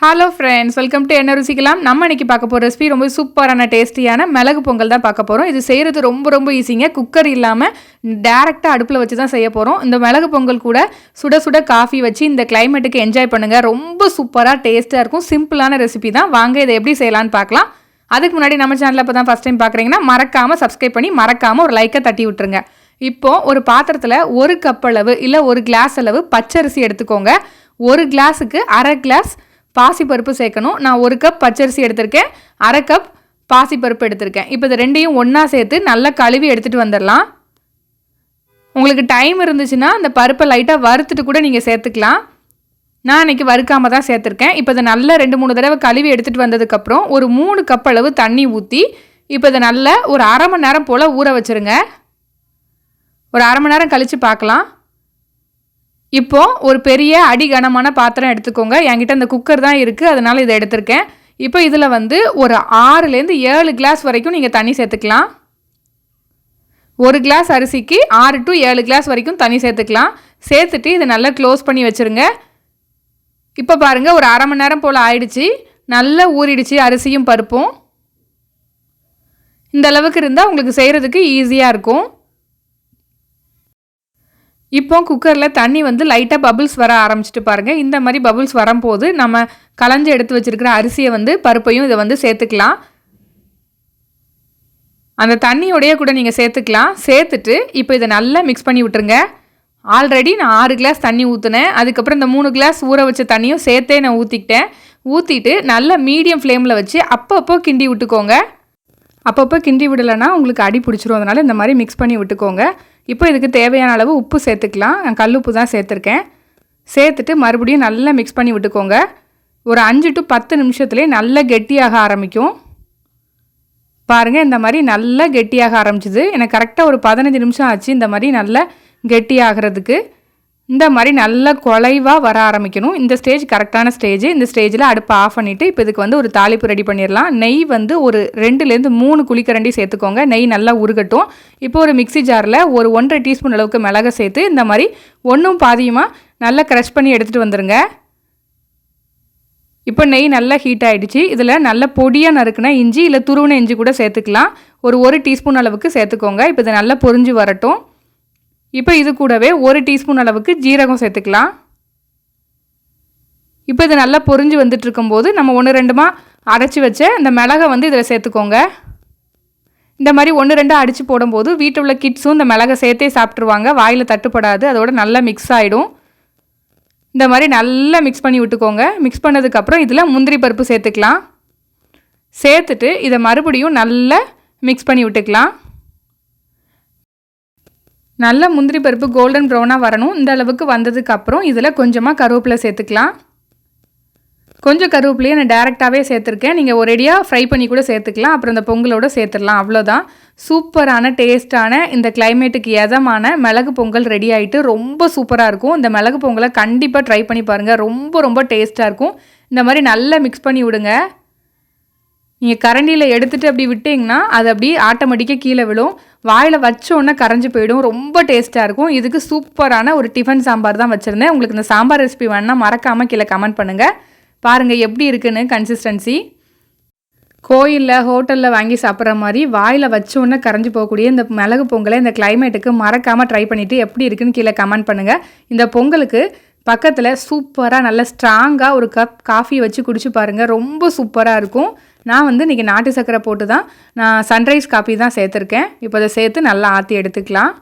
Hello friends, welcome to என்ன ருசிக்கலாம். நம்ம இன்னைக்கு பார்க்க போகிற ரெசிபி ரொம்ப சூப்பரான டேஸ்டியான மிளகு பொங்கல் தான் பார்க்க போகிறோம். இது செய்கிறது ரொம்ப ஈஸிங்க. குக்கர் இல்லாமல் டேரெக்டாக அடுப்பில் வச்சு தான் செய்ய போகிறோம். இந்த மிளகு பொங்கல் கூட சுட சுட காஃபி வச்சு இந்த கிளைமேட்டுக்கு என்ஜாய் பண்ணுங்கள். ரொம்ப சூப்பராக டேஸ்ட்டாக இருக்கும். சிம்பிளான ரெசிபி தான். வாங்க இதை எப்படி செய்யலான்னு பார்க்கலாம். அதுக்கு முன்னாடி நம்ம சேனலில் இப்போ தான் ஃபஸ்ட் டைம் பார்க்குறீங்கன்னா மறக்காமல் சப்ஸ்கிரைப் பண்ணி மறக்காமல் ஒரு லைக்கை தட்டி விட்டுருங்க. இப்போது ஒரு பாத்திரத்தில் ஒரு கப் அளவு இல்லை ஒரு கிளாஸ் அளவு பச்சரிசி எடுத்துக்கோங்க. ஒரு கிளாஸுக்கு அரை கிளாஸ் பாசிப்பருப்பு சேர்க்கணும். நான் ஒரு கப் பச்சரிசி எடுத்திருக்கேன், அரை கப் பாசிப்பருப்பு எடுத்திருக்கேன். இப்போ இது ரெண்டையும் ஒன்றா சேர்த்து நல்லா கழுவி எடுத்துகிட்டு வந்துடலாம். உங்களுக்கு டைம் இருந்துச்சுன்னா அந்த பருப்பை லைட்டாக வறுத்துட்டு கூட நீங்கள் சேர்த்துக்கலாம். நான் இன்றைக்கி வறுக்காமல் தான் சேர்த்துருக்கேன். இப்போ இதை நல்லா 2-3 தடவை கழுவி எடுத்துகிட்டு வந்ததுக்கப்புறம் ஒரு 3 கப் அளவு தண்ணி ஊற்றி இப்போ இதை நல்லா ஒரு அரை மணி நேரம் போல் ஊற வச்சுருங்க. ஒரு அரை மணி நேரம் கழித்து பார்க்கலாம். இப்போது ஒரு பெரிய அடிகனமான பாத்திரம் எடுத்துக்கோங்க. என்கிட்ட இந்த குக்கர் தான் இருக்குது, அதனால் இதை எடுத்திருக்கேன். இப்போ இதில் ஒரு 6லேருந்து 7 கிளாஸ் வரைக்கும் நீங்கள் தண்ணி சேர்த்துக்கலாம். ஒரு கிளாஸ் அரிசிக்கு 6 to 7 கிளாஸ் வரைக்கும் தண்ணி சேர்த்துக்கலாம். சேர்த்துட்டு இதை நல்லா க்ளோஸ் பண்ணி வச்சுருங்க. இப்போ பாருங்கள், ஒரு அரை மணி நேரம் போல் ஆயிடுச்சு. நல்லா ஊறிடுச்சு அரிசியும் பருப்பும். இந்த அளவுக்கு இருந்தால் உங்களுக்கு செய்கிறதுக்கு ஈஸியாக இருக்கும். இப்போ குக்கரில் தண்ணி லைட்டாக பபிள்ஸ் வர ஆரம்பிச்சிட்டு பாருங்கள். இந்த மாதிரி பபிள்ஸ் வரும்போது நம்ம களைஞ்சி எடுத்து வச்சுருக்கிற அரிசியை பருப்பையும் இதை சேர்த்துக்கலாம். அந்த தண்ணியோடைய கூட நீங்கள் சேர்த்துக்கலாம். சேர்த்துட்டு இப்போ இதை நல்லா மிக்ஸ் பண்ணி விட்டுருங்க. ஆல்ரெடி நான் 6 கிளாஸ் தண்ணி ஊற்றுனேன். அதுக்கப்புறம் இந்த 3 கிளாஸ் ஊற வச்ச தண்ணியும் சேர்த்தே நான் ஊற்றிக்கிட்டேன். ஊற்றிட்டு நல்லா மீடியம் ஃப்ளேமில் வச்சு அப்பப்போ கிண்டி விட்டுக்கோங்க. அப்பப்போ கிண்டி விடலைன்னா உங்களுக்கு அடி பிடிச்சிரும். அதனால் இந்த மாதிரி மிக்ஸ் பண்ணி விட்டுக்கோங்க. இப்போ இதுக்கு தேவையான அளவு உப்பு சேர்த்துக்கலாம். நான் கல் உப்பு தான் சேர்த்துருக்கேன். சேர்த்துட்டு மறுபடியும் நல்லா மிக்ஸ் பண்ணி விட்டுக்கோங்க. ஒரு 5 to 10 நிமிஷத்துலேயே நல்லா கெட்டியாக ஆரம்பிக்கும். பாருங்கள், இந்த மாதிரி நல்லா கெட்டியாக ஆரம்பிச்சிது. எனக்கு கரெக்டாக ஒரு 15 நிமிஷம் ஆச்சு இந்த மாதிரி நல்லா கெட்டியாகிறதுக்கு. இந்த மாதிரி நல்லா குலைவாக வர ஆரம்பிக்கணும். இந்த ஸ்டேஜ் கரெக்டான ஸ்டேஜ். இந்த ஸ்டேஜில் அடுப்பை ஆஃப் பண்ணிவிட்டு இப்போ இதுக்கு ஒரு தாளிப்பு ரெடி பண்ணிடலாம். நெய் ஒரு 2லேருந்து 3 குழிக்கரண்டி சேர்த்துக்கோங்க. நெய் நல்லா உருகட்டும். இப்போ ஒரு மிக்சி ஜாரில் ஒரு 1.5 டீஸ்பூன் அளவுக்கு மிளகை சேர்த்து இந்த மாதிரி ஒன்றும் பாதியுமாக நல்லா க்ரஷ் பண்ணி எடுத்துகிட்டு வந்துடுங்க. இப்போ நெய் நல்லா ஹீட் ஆகிடுச்சு. இதில் நல்ல பொடியாக நறுக்குனா இஞ்சி இல்லை துருவின இஞ்சி கூட சேர்த்துக்கலாம். ஒரு 1 டீஸ்பூன் அளவுக்கு சேர்த்துக்கோங்க. இப்போ இது நல்லா பொரிஞ்சு வரட்டும். இப்போ இது கூடவே 1 டீஸ்பூன் அளவுக்கு ஜீரகம் சேர்த்துக்கலாம். இப்போ இது நல்லா பொரிஞ்சு வந்துட்டு இருக்கும்போது நம்ம 1-2 அரைச்சி வச்ச இந்த மிளகை இதில் சேர்த்துக்கோங்க. இந்த மாதிரி 1-2 அடித்து போடும்போது வீட்டில் உள்ள கிட்ஸும் இந்த மிளகை சேர்த்தே சாப்பிட்ருவாங்க. வாயில் தட்டுப்படாது. அதோட நல்லா மிக்ஸ் ஆகிடும். இந்த மாதிரி நல்லா மிக்ஸ் பண்ணி விட்டுக்கோங்க. மிக்ஸ் பண்ணதுக்கப்புறம் இதில் முந்திரி பருப்பு சேர்த்துக்கலாம். சேர்த்துட்டு இதை மறுபடியும் நல்லா மிக்ஸ் பண்ணி விட்டுக்கலாம். நல்ல முந்திரி பருப்பு கோல்டன் ப்ரௌனாக வரணும். இந்த அளவுக்கு வந்ததுக்கப்புறம் இதில் கொஞ்சமாக கருவேப்பிலை சேர்த்துக்கலாம். கொஞ்சம் கருவேப்பிலையை நான் டேரெக்டாகவே சேர்த்துருக்கேன். நீங்கள் ஒரேடியாக ஃப்ரை பண்ணி கூட சேர்த்துக்கலாம். அப்புறம் இந்த பொங்கலோடு சேர்த்துடலாம். அவ்வளோதான். சூப்பரான டேஸ்ட்டான இந்த கிளைமேட்டுக்கு எதமான மிளகு பொங்கல் ரெடி ஆகிட்டு ரொம்ப சூப்பராக இருக்கும். இந்த மிளகு பொங்கலை கண்டிப்பாக ட்ரை பண்ணி பாருங்கள். ரொம்ப டேஸ்ட்டாக இருக்கும். இந்த மாதிரி நல்லா மிக்ஸ் பண்ணி விடுங்க. நீங்கள் கரண்டியில் எடுத்துகிட்டு அப்படி விட்டிங்கன்னா அது அப்படியே ஆட்டோமேட்டிக்காக கீழே விழும். வாயில் வச்சோன்னே கரைஞ்சி போயிடும். ரொம்ப டேஸ்ட்டாக இருக்கும். இதுக்கு சூப்பரான ஒரு டிஃபன் சாம்பார் தான் வச்சுருந்தேன். உங்களுக்கு இந்த சாம்பார் ரெசிபி வேணுன்னா மறக்காமல் கீழே கமெண்ட் பண்ணுங்கள். பாருங்கள் எப்படி இருக்குன்னு கன்சிஸ்டன்சி. கோயிலில் ஹோட்டலில் வாங்கி சாப்பிட்ற மாதிரி வாயில் வச்சோன்னே கரைஞ்சி போகக்கூடிய இந்த மிளகு பொங்கலை இந்த கிளைமேட்டுக்கு மறக்காமல் ட்ரை பண்ணிவிட்டு எப்படி இருக்குன்னு கீழே கமெண்ட் பண்ணுங்கள். இந்த பொங்கலுக்கு பக்கத்தில் சூப்பராக நல்ல ஸ்ட்ராங்காக ஒரு கப் காஃபி வச்சு குடிச்சு பாருங்கள். ரொம்ப சூப்பராக இருக்கும். நான் இன்றைக்கி நாட்டு சர்க்கரை போட்டு தான் நான் சன்ரைஸ் காஃபி தான் சேர்த்துருக்கேன். இப்போ அதை சேர்த்து நல்லா ஆற்றி எடுத்துக்கலாம்.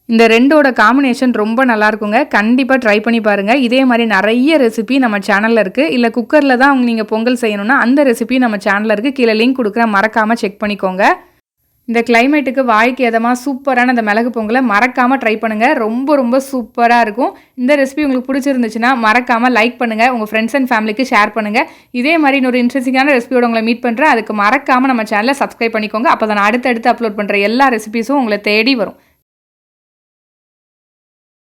இந்த ரெண்டோட காம்பினேஷன் ரொம்ப நல்லாயிருக்குங்க. கண்டிப்பாக ட்ரை பண்ணி பாருங்கள். இதே மாதிரி நிறைய ரெசிபி நம்ம சேனலில் இருக்குது. இல்லை குக்கரில் தான் நீங்கள் பொங்கல் செய்யணுன்னா அந்த ரெசிபி நம்ம சேனலில் இருக்குது. கீழே லிங்க் கொடுக்குறேன், மறக்காமல் செக் பண்ணிக்கோங்க. இந்த கிளைமேட்டுக்கு வாய்க்கு எதமாக சூப்பரான அந்த மிளகு பொங்கலை மறக்காமல் ட்ரை பண்ணுங்கள். ரொம்ப சூப்பராக இருக்கும். இந்த ரெசிபி உங்களுக்கு பிடிச்சிருந்துச்சுன்னா மறக்காமல் லைக் பண்ணுங்கள். உங்கள் ஃப்ரெண்ட்ஸ் அண்ட் ஃபேமிலிக்கு ஷேர் பண்ணுங்கள். இதே மாதிரி இன்னொரு இன்ட்ரெஸ்டிங்கான ரெசிபியோட உங்களை மீட் பண்ணுறேன். அதுக்கு மறக்காமல் நம்ம சேனலை சப்ஸ்கிரைப் பண்ணிக்கோங்க. அப்போ தான் அடுத்தடுத்து அப்லோட் பண்ணுற எல்லா ரெசிபிஸும் உங்களை தேடி வரும்.